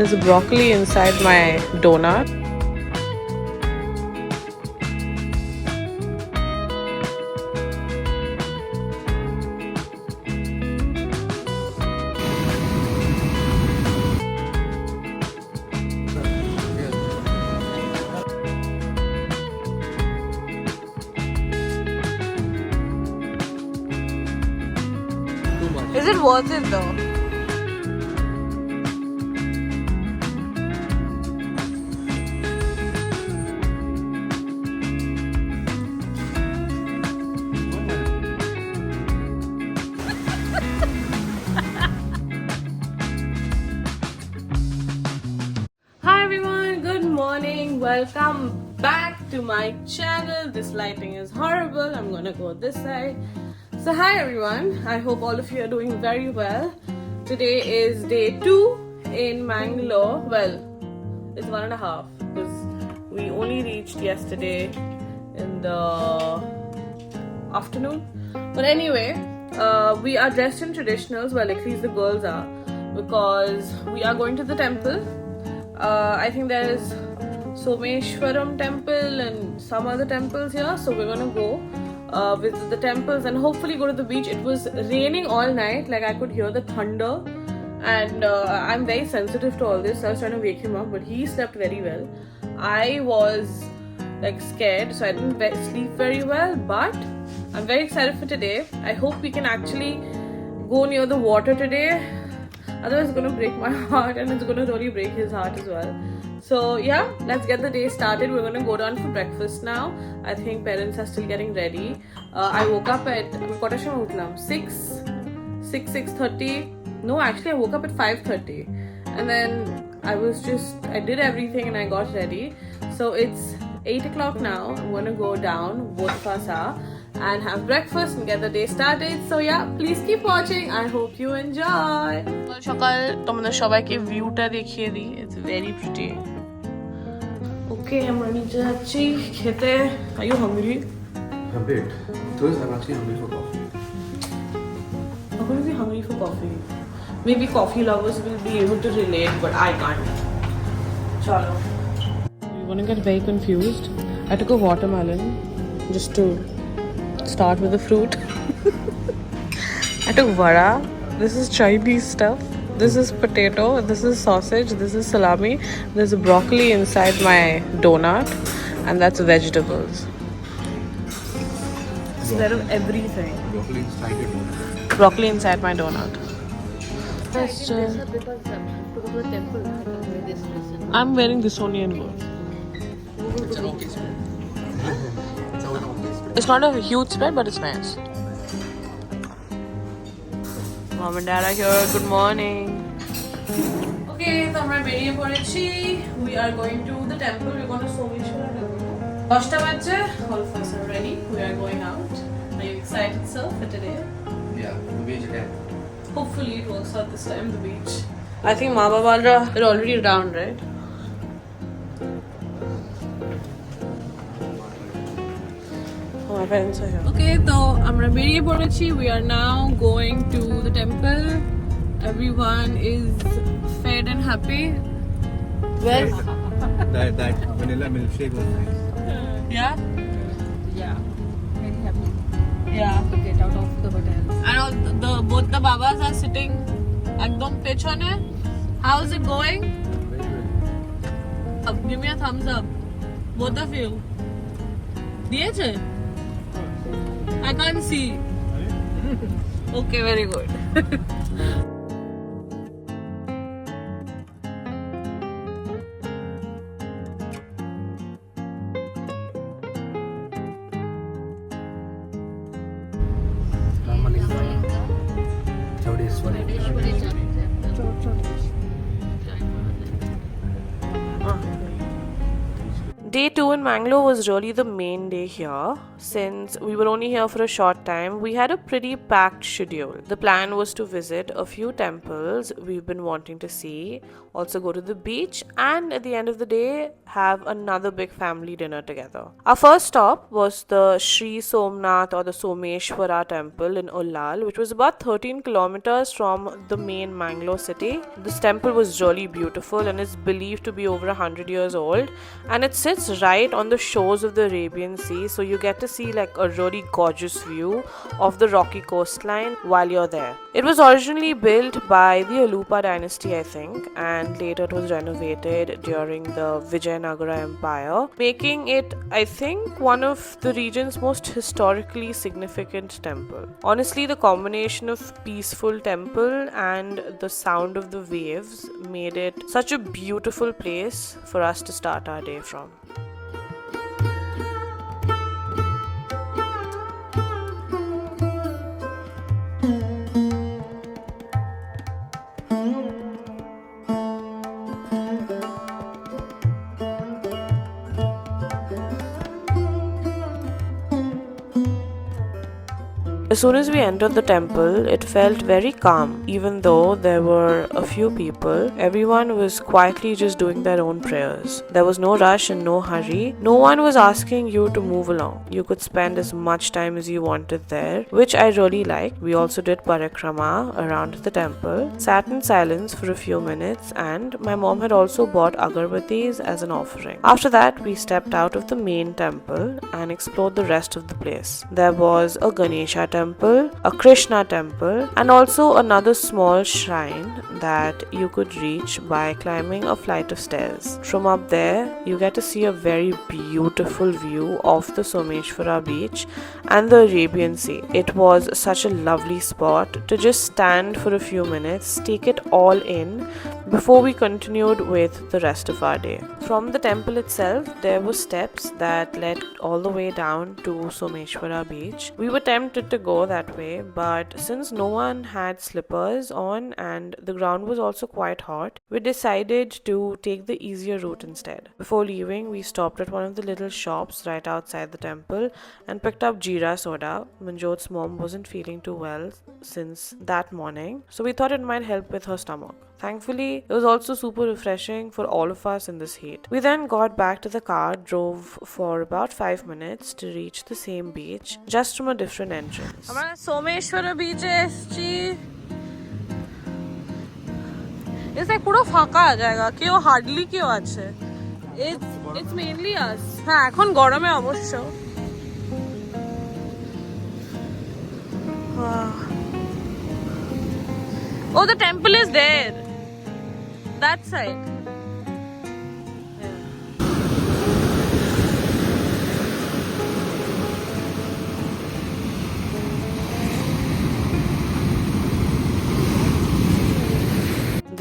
There's broccoli inside my donut. Is it worth it though? Hi everyone, good morning. Welcome back to my channel. This lighting is horrible. I'm gonna go this side. So hi everyone, I hope all of you are doing very well. Today is day 2 in Mangalore. Well, it's 1.5 because we only reached yesterday in the afternoon. But anyway, we are dressed in traditionals, well at least the girls are, because we are going to the temple. I think there is Someshwara temple and some other temples here, so we're gonna go visit the temples and hopefully go to the beach. It was raining all night, like I could hear the thunder, and I'm very sensitive to all this, so I was trying to wake him up, but he slept very well. I was like scared, so I didn't sleep very well, but I'm very excited for today. I hope we can actually go near the water today, otherwise it's gonna break my heart and it's gonna really break his heart as well. So yeah, let's get the day started. We're gonna go down for breakfast now. I think parents are still getting ready. I woke up at 6:30. No, actually I woke up at 5:30, and then I did everything and I got ready. So it's 8 o'clock now. I'm gonna go down, both of us are, and have breakfast and get the day started. So yeah, please keep watching. I hope you enjoy. সকাল তোমাদের সবাইকে ভিউটা দেখিয়ে দিই. It's very pretty. Okay, আমরা নিচে যাচ্ছি খেতে. Are you hungry? A bit. Because I'm actually hungry for coffee. I'm going to be hungry for coffee. Maybe coffee lovers will be able to relate, but I can't. Chalo. You're going to get very confused. I took a watermelon just to start with the fruit. I took vada. This is Chinese stuff. This is potato. This is sausage. This is salami. There's broccoli inside my donut, and that's vegetables. Instead of everything. Broccoli inside your donut. Broccoli inside my donut. Because to go to the temple, I can wear this dress. I'm wearing this only and gold. It's an okay spread. It's an okay spread. It's not a huge spread, but it's nice. Mom and Dad are here. Good morning. Okay, so we are going to the temple. We're going to Someshwara temple. All of us are ready. We are going out. Are you excited, sir, for today? Yeah, the beach again. Hopefully it works out this time, the beach. I think Ma Baba are already down, right? Oh, my parents are here. Okay, so we are now going to the temple. Everyone is fed and happy. Well, That vanilla milkshake was nice. yeah? Yeah, very happy Yeah. to get out of the hotel. And both the Babas are sitting ekdom pechone. How is it going? Very good. Give me a thumbs up. Both of you. Diyeche? I can't see. Okay, very good. Day 2 in Mangalore was really the main day here. Since we were only here for a short time, we had a pretty packed schedule. The plan was to visit a few temples we've been wanting to see, also go to the beach, and at the end of the day, have another big family dinner together. Our first stop was the Sri Somnath or the Someshwara temple in Ullal, which was about 13 kilometers from the main Mangalore city. This temple was really beautiful and is believed to be over 100 years old, and it sits right on the shores of the Arabian Sea, so you get to see like a really gorgeous view of the rocky coastline while you're there. It was originally built by the Alupa dynasty, I think, and later it was renovated during the Vijayanagara Empire, making it, I think, one of the region's most historically significant temple. Honestly, the combination of peaceful temple and the sound of the waves made it such a beautiful place for us to start our day from. As soon as we entered the temple, it felt very calm. Even though there were a few people, everyone was quietly just doing their own prayers. There was no rush and no hurry. No one was asking you to move along. You could spend as much time as you wanted there, which I really liked. We also did parikrama around the temple, sat in silence for a few minutes, and my mom had also bought agarbatis as an offering. After that, we stepped out of the main temple and explored the rest of the place. There was a Ganesha temple, a Krishna temple, and also another small shrine that you could reach by climbing a flight of stairs. From up there, you get to see a very beautiful view of the Someshwara beach and the Arabian Sea. It was such a lovely spot to just stand for a few minutes, take it all in before we continued with the rest of our day. From the temple itself, there were steps that led all the way down to Someshwara beach. We were tempted to go that way, but since no one had slippers on and the ground was also quite hot, we decided to take the easier route instead. Before leaving, we stopped at one of the little shops right outside the temple and picked up jeera soda. Manjot's mom wasn't feeling too well since that morning, so we thought it might help with her stomach. Thankfully, it was also super refreshing for all of us in this heat. We then got back to the car, drove for about 5 minutes to reach the same beach, just from a different entrance. আমরা সোমেশ্বর বিচে এসেছি। এসে পুরো ফাঁকা জায়গা, কেউ hardly কেউ আছে। It's mainly us. হ্যাঁ, এখন গরমে অবশ্য। Oh, the temple is there. That side.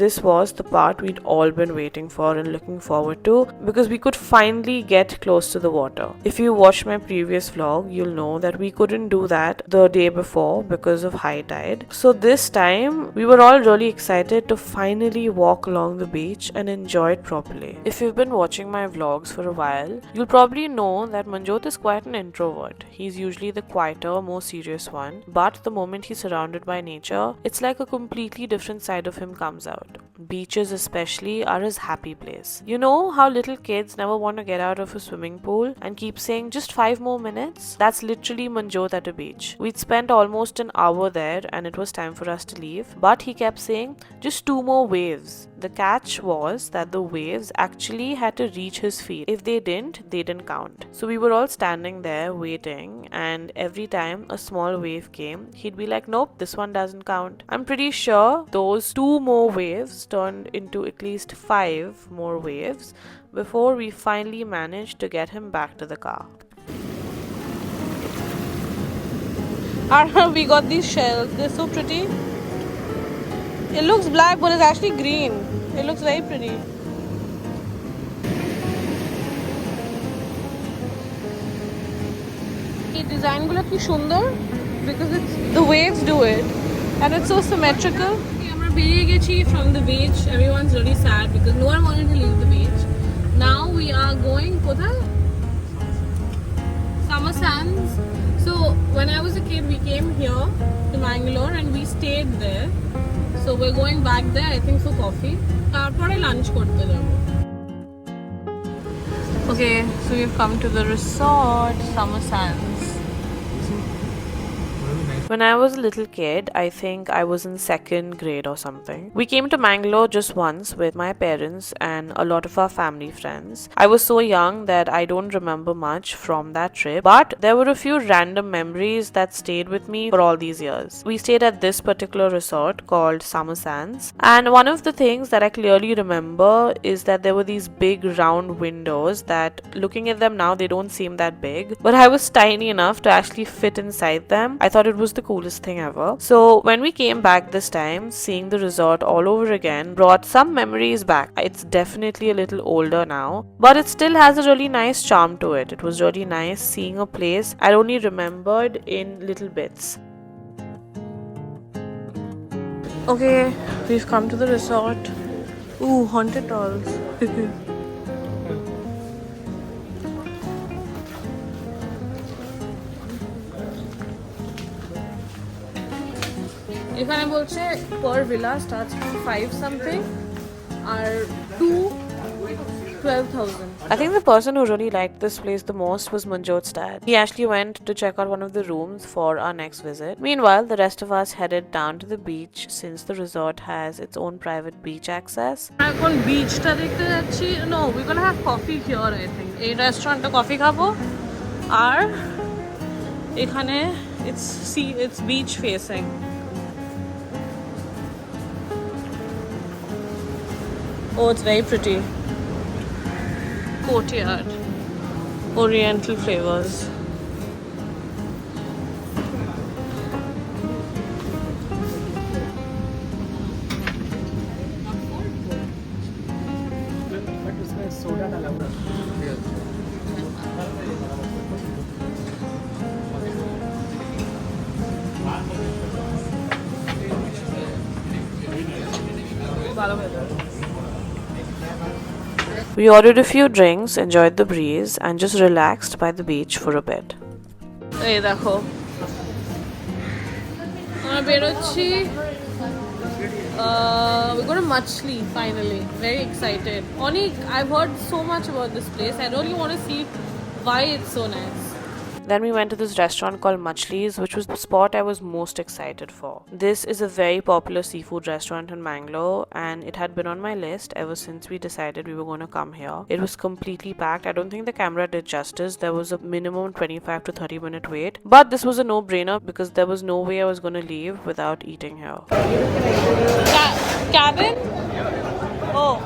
This was the part we'd all been waiting for and looking forward to, because we could finally get close to the water. If you watched my previous vlog, you'll know that we couldn't do that the day before because of high tide. So this time, we were all really excited to finally walk along the beach and enjoy it properly. If you've been watching my vlogs for a while, you'll probably know that Manjot is quite an introvert. He's usually the quieter, more serious one, but the moment he's surrounded by nature, it's like a completely different side of him comes out. Beaches especially are his happy place. You know how little kids never want to get out of a swimming pool and keep saying just 5 more minutes? That's literally Manjot at a beach. We'd spent almost an hour there and it was time for us to leave, but he kept saying just 2 more waves. The catch was that the waves actually had to reach his feet. If they didn't count. So we were all standing there waiting, and every time a small wave came, he'd be like, nope, this one doesn't count. I'm pretty sure those 2 more waves turned into at least 5 more waves before we finally managed to get him back to the car. We got these shells. They're so pretty. It looks black, but it's actually green. It looks very pretty. এই ডিজাইনগুলো কি সুন্দর, because it's the waves do it and it's so symmetrical. আমরা বেরিয়ে গেছি from the beach. Everyone's really sad because no one wanted to leave the beach. Now we are going kothay? Summer Sands. So when I was a kid, we came here to Mangalore and we stayed there. So we're going back there, I think, for coffee. Tarpore lunch korte jabo. Okay, so we've come to the resort, Summer Sands. When I was a little kid, I think I was in second grade or something. We came to Mangalore just once with my parents and a lot of our family friends. I was so young that I don't remember much from that trip, but there were a few random memories that stayed with me for all these years. We stayed at this particular resort called Summer Sands, and one of the things that I clearly remember is that there were these big round windows that, looking at them now, they don't seem that big, but I was tiny enough to actually fit inside them. I thought it was the coolest thing ever. So when we came back this time, seeing the resort all over again brought some memories back. It's definitely a little older now, but it still has a really nice charm to it. It was really nice seeing a place I only remembered in little bits. Okay, we've come to the resort. Ooh, haunted dolls. এখানে বলছে per villa starts from 5 something or 12,000. I think the person who really liked this place the most was Manjot's dad. He actually went to check out one of the rooms for our next visit. Meanwhile, the rest of us headed down to the beach since the resort has its own private beach access. এখন beachটা দেখতে যাচ্ছি. No, we're gonna have coffee here, I think. এই রেস্টুরেন্টে coffee খাবো আর এখানে it's beach facing. Oh, it's very pretty. Courtyard. Oriental flavors. But उसमें soda डाला हुआ है। We ordered a few drinks, enjoyed the breeze, and just relaxed by the beach for a bit. Hey, দেখো আমরা বেরোচ্ছি we go to Machley finally. Very excited. I've heard so much about this place. I really want to see why it's so nice. Then we went to this restaurant called Machley's, which was the spot I was most excited for. This is a very popular seafood restaurant in Mangalore, and it had been on my list ever since we decided we were going to come here. It was completely packed. I don't think the camera did justice. There was a minimum 25 to 30 minute wait, but this was a no-brainer because there was no way I was going to leave without eating here. Cabin? Oh.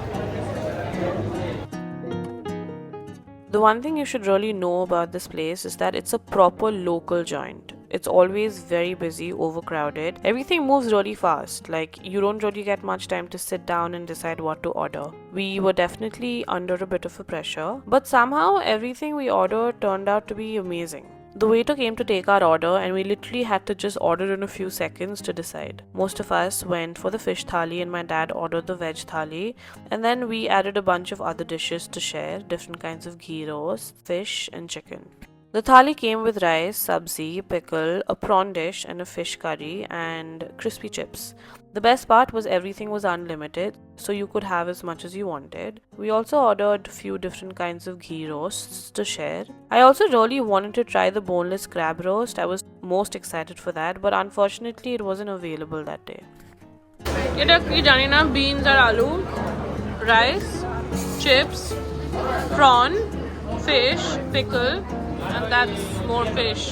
The one thing you should really know about this place is that it's a proper local joint. It's always very busy, overcrowded. Everything moves really fast. Like, you don't really get much time to sit down and decide what to order. We were definitely under a bit of a pressure, but somehow everything we ordered turned out to be amazing. The waiter came to take our order and we literally had to just order in a few seconds to decide. Most of us went for the fish thali and my dad ordered the veg thali, and then we added a bunch of other dishes to share, different kinds of ghee roast, fish and chicken. The thali came with rice, sabzi, pickle, a prawn dish and a fish curry and crispy chips. The best part was everything was unlimited, so you could have as much as you wanted. We also ordered a few different kinds of ghee roasts to share. I also really wanted to try the boneless crab roast. I was most excited for that, but unfortunately it wasn't available that day. Eta ki jani na, beans or aloo, rice, chips, prawn, fish, pickle, and that's more fish.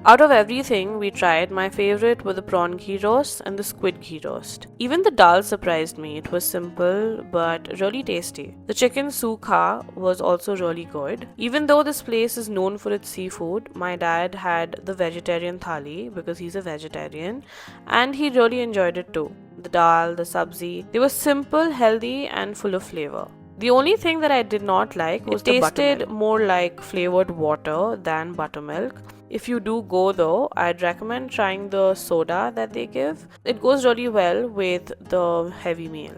Out of everything we tried, my favorite were the prawn ghee roast and the squid ghee roast. Even the dal surprised me. It was simple but really tasty. The chicken sukha was also really good. Even though this place is known for its seafood, my dad had the vegetarian thali because he's a vegetarian, and he really enjoyed it too. The dal, the sabzi, they were simple, healthy and full of flavor. The only thing that I did not like was it tasted more like flavored water than buttermilk. If you do go though, I'd recommend trying the soda that they give. It goes really well with the heavy meal.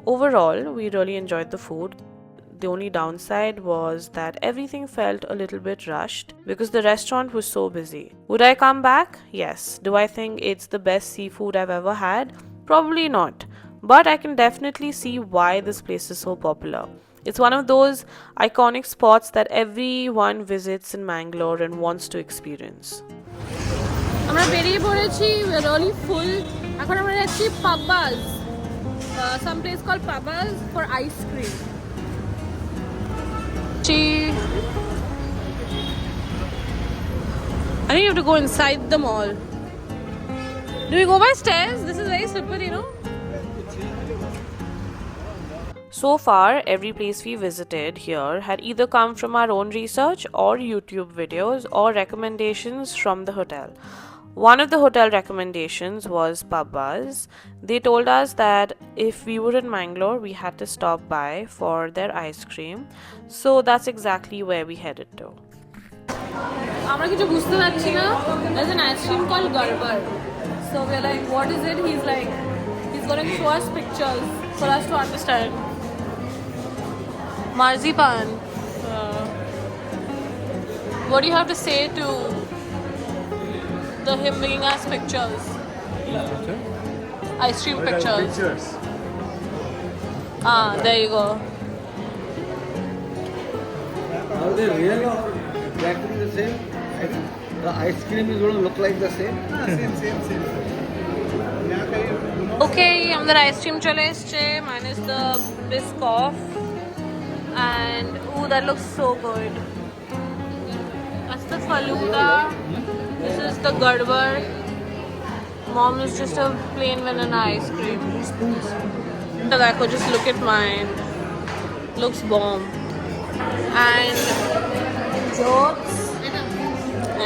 Overall, we really enjoyed the food. The only downside was that everything felt a little bit rushed because the restaurant was so busy. Would I come back? Yes. Do I think it's the best seafood I've ever had? Probably not. But I can definitely see why this place is so popular. It's one of those iconic spots that everyone visits in Mangalore and wants to experience. আমরা বেরিয়ে পড়েছি, we are really full. এখন আমরা যাচ্ছি Pabba's. Some place called Pabba's for ice cream. I think you have to go inside the mall. Do we go by stairs? This is very slippery, no? So far, every place we visited here had either come from our own research or YouTube videos or recommendations from the hotel. One of the hotel recommendations was Pabba's. They told us that if we were in Mangalore, we had to stop by for their ice cream. So that's exactly where we headed to. আমরা কিছু বুঝতে পারছি না. There's an ice cream called Garbar. So we're like, what is it? He's going to show us pictures for us to understand. Marzipan. What do you have to say to him bringing us pictures? Ice cream pictures. There you go. Are they real or exactly the same? The ice cream is going to look like the same? Same. Okay, আমাদের ice cream চলে এসছে. Mine is the biscoff. And ooh, that looks so good. That's the Faluda. This is the Garbar. Mom is just a plain vanilla ice cream. Just look at mine. Looks bomb. And Jot's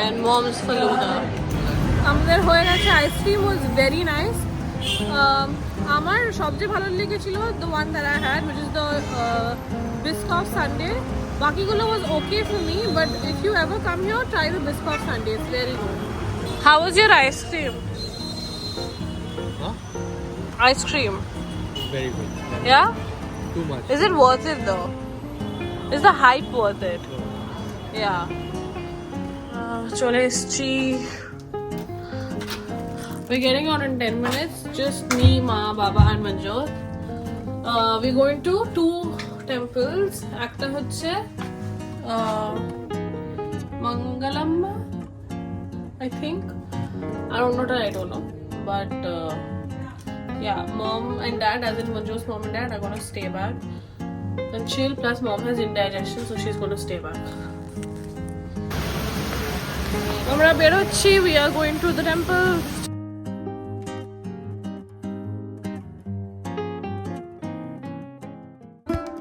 and Mom's Faluda. আমাদের হয়ে গেছে. Ice cream was very nice. আমার সবচেয়ে ভালো লেগেছিল the one that I had, which is the biscoff sundae. বাকিগুলো was okay for me, but if you ever come here, try the biscoff sundae. It's very good. How was your ice cream? Huh? Ice cream. Very good. Yeah? Too much. Is it worth it though? Is the hype worth it? No. Yeah. চলে এসছি. We're getting out in 10 minutes. Just me, Ma, Baba and Manjot. We're going to 2 temples. Ekta hocche Mangalamma, I think. I don't know. But yeah, Mom and Dad, as in Manjot's mom and dad, are going to stay back and chill. Plus Mom has indigestion, so she's going to stay back. আমরা বেরোচ্ছি. We are going to the temple.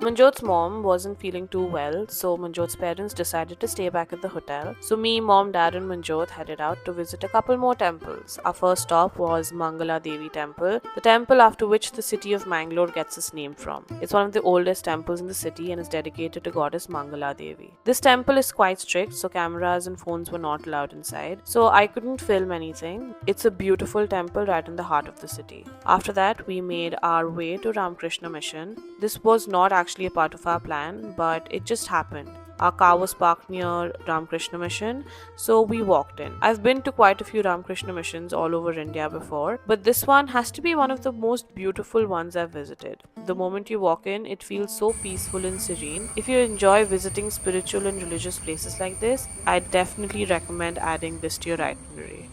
Manjot's mom wasn't feeling too well, so Manjot's parents decided to stay back at the hotel. So me, Mom, Dad and Manjot headed out to visit a couple more temples. Our first stop was Mangala Devi Temple, the temple after which the city of Mangalore gets its name from. It's one of the oldest temples in the city and is dedicated to goddess Mangala Devi. This temple is quite strict, so cameras and phones were not allowed inside, so I couldn't film anything. It's a beautiful temple right in the heart of the city. After that, we made our way to Ramakrishna Mission. This was not actually a part of our plan, but it just happened. Our car was parked near Ramakrishna Mission, so we walked in. I've been to quite a few Ramakrishna missions all over India before, but this one has to be one of the most beautiful ones I've visited. The moment you walk in, it feels so peaceful and serene. If you enjoy visiting spiritual and religious places like this, I definitely recommend adding this to your itinerary.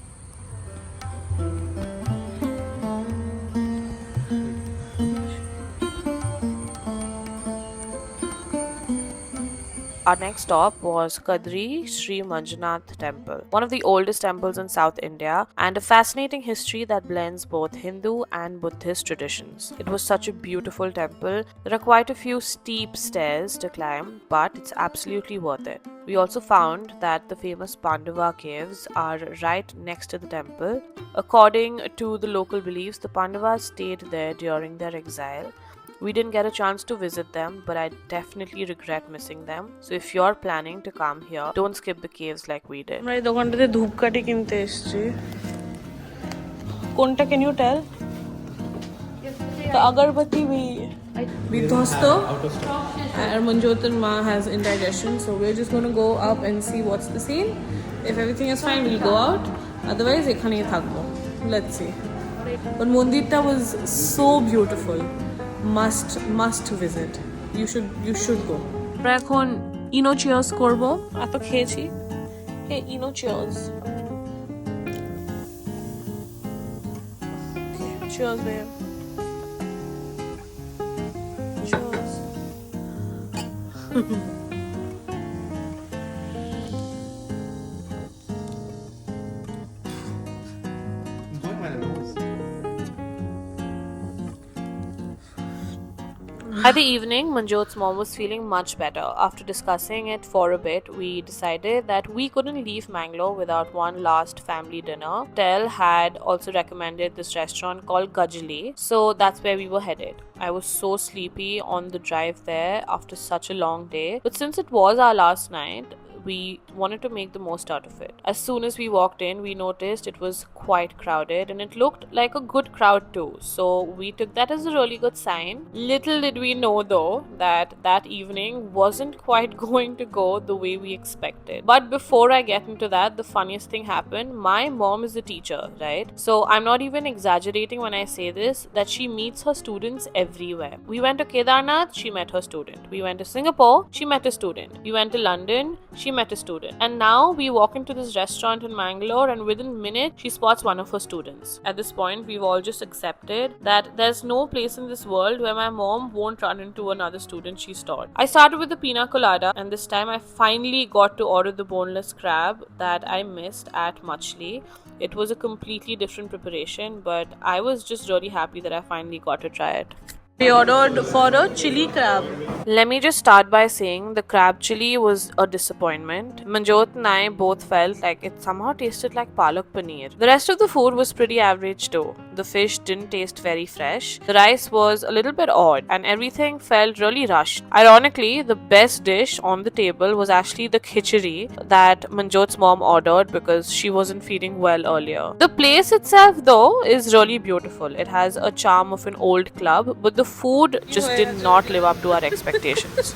Our next stop was Kadri Sri Manjunath Temple, one of the oldest temples in South India and a fascinating history that blends both Hindu and Buddhist traditions. It was such a beautiful temple. There are quite a few steep stairs to climb, but it's absolutely worth it. We also found that the famous Pandava caves are right next to the temple. According to the local beliefs, the Pandavas stayed there during their exile. We didn't get a chance to visit them, but I definitely regret missing them. So if you're planning to come here, don't skip the caves like we did. আমরা এই দোকানটাতে ধূপকাঠি কিনতে এসেছি। কোনটা can you tell? The agarbatti we Bidhosto. And Manjot and Ma has indigestion, so we're just going to go up and see what's the scene. If everything is fine, we'll go out. Otherwise, ekhanei thakbo. Let's see. But Mondirta was so beautiful. Must visit. You should go. এখন ইনো cheers করবো এত খেয়েছি হে ইনো cheers cheers babe cheers By the evening, Manjot's mom was feeling much better. After discussing it for a bit, we decided that we couldn't leave Mangalore without one last family dinner. Tel had also recommended this restaurant called Gajali, so that's where we were headed. I was so sleepy on the drive there after such a long day, but since it was our last night, we wanted to make the most out of it. As soon as we walked in, we noticed it was quite crowded and it looked like a good crowd too. So we took that as a really good sign. Little did we know though that evening wasn't quite going to go the way we expected. But before I get into that, the funniest thing happened. My mom is a teacher, right? So I'm not even exaggerating when I say this, that she meets her students everywhere. We went to Kedarnath, she met her student. We went to Singapore, she met a student. We went to London, she met a student. And now we walk into this restaurant in Mangalore and within minutes she spots one of her students. At this point, we've all just accepted that there's no place in this world where my mom won't run into another student she's taught. I started with the pina colada and this time I finally got to order the boneless crab that I missed at Machley. It was a completely different preparation, but I was just really happy that I finally got to try it. We ordered for a chili crab. Let me just start by saying the crab chili was a disappointment. Manjot and I both felt like it somehow tasted like palak paneer. The rest of the food was pretty average too. The fish didn't taste very fresh. The rice was a little bit odd and everything felt really rushed. Ironically, the best dish on the table was actually the khichdi that Manjot's mom ordered because she wasn't feeling well earlier. The place itself though is really beautiful. It has a charm of an old club, but the food just did not live up to our expectations.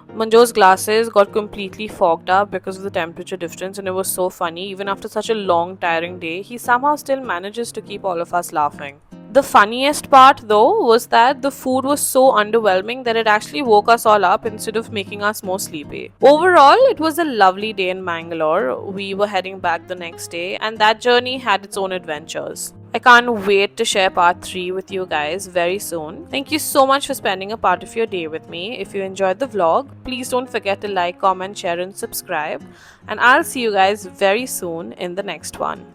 Manjot's glasses got completely fogged up because of the temperature difference and it was so funny. Even after such a long tiring day, he somehow still manages to keep all of us laughing. The funniest part though was that the food was so underwhelming that it actually woke us all up instead of making us more sleepy. Overall, it was a lovely day in Mangalore. We were heading back the next day and that journey had its own adventures. I can't wait to share part 3 with you guys very soon. Thank you so much for spending a part of your day with me. If you enjoyed the vlog, please don't forget to like, comment, share and subscribe. And I'll see you guys very soon in the next one.